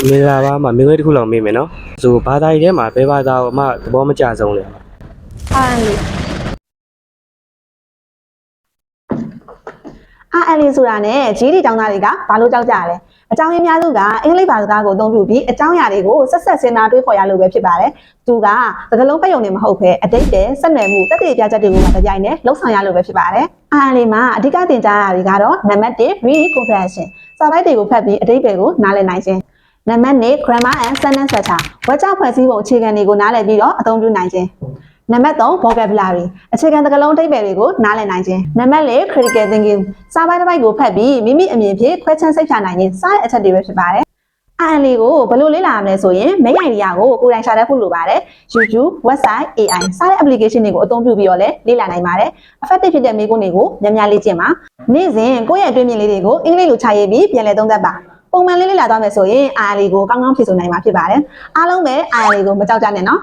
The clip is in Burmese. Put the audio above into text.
မင်္ဂလာပါမမင်းလေးတစ်ခုလောက်မေးမယ်နော်ဆိုဘာသာရေးထဲမှာဘယ်ဘာသာကိုမှသဘောမကျဆုံးလဲ RLE ဆိုတာနဲ့ GD ကျောင်းသားတွေကဘာလို့ကြောက်ကြရလဲအကြောင်းရင်းများစုကအင်္ဂလိပ်ဘာသာကိုအသုံးပြုပြီးအကြောင်းအရာတွေကိုဆက်ဆက်စဉ်းစားတွေးခေါ်ရလို့ပဲဖြစ်ပါတယ်သူကသကလုံးဖက်ယုံနေမဟုတ်ဘဲအတိတ်ပဲဆက်နွယ်မှုတက်တည်ပြချက်တွေကိုမကြိုင်နဲ့လှုပ်ဆောင်ရလို့ပဲဖြစ်ပါတယ် RLE မှာအဓိကသင်ကြားရတာတွေကတော့နံပါတ်1 read comprehension စာပိုက်တွေကိုဖတ်ပြီးအတိတ်ပဲကိုနားလည်နိုင်ခြင်းနံပါတ်2 grammar and sentence structure ဝါကျဖွဲ့စည်းပုံအခြေခံတွေကိုနားလည်ပြီးတော့အသုံးပြုနိုင်ခြင်းနံပါတ်3 vocabulary အခြေခံသကလုံးအဓိပ္ပာယ်တွေကိုနားလည်နိုင်ခြင်းနံပါတ်4 critical thinking စာပိုက်တစ်ပိုက်ကိုဖတ်ပြီးမိမိအမြင်ဖြင့်ခွဲခြမ်းစိတ်ဖြာနိုင်ခြင်းစတဲ့အချက်တွေပဲဖြစ်ပါတယ် RLE ကိုဘယ်လိုလေ့လာရမလဲဆိုရင် main idea ကိုကိုယ်တိုင်ရှာတတ်ဖို့လိုပါတယ် YouTube website AI စတဲ့ application တွေကိုအသုံးပြုပြီးတော့လည်းလေ့လာနိုင်ပါတယ် effective ဖြစ်တဲ့မေးခွန်းတွေကိုများများလေ့ကျင့်ပါနေ့စဉ်ကိုယ့်ရဲ့အတွင်းမြင်လေးတွေကိုအင်္ဂလိပ်လိုခြာရေးပြီးပြန်လည်သုံးသပ်ပါပုံမှန်လေးလေ့လာသွားမယ်ဆိုရင် RLE ကိုကောင်းကောင်းဖြေဆိုနိုင်မှာဖြစ်ပါတယ်အားလုံးပဲ RLE ကိုမကြောက်ကြနဲ့နော်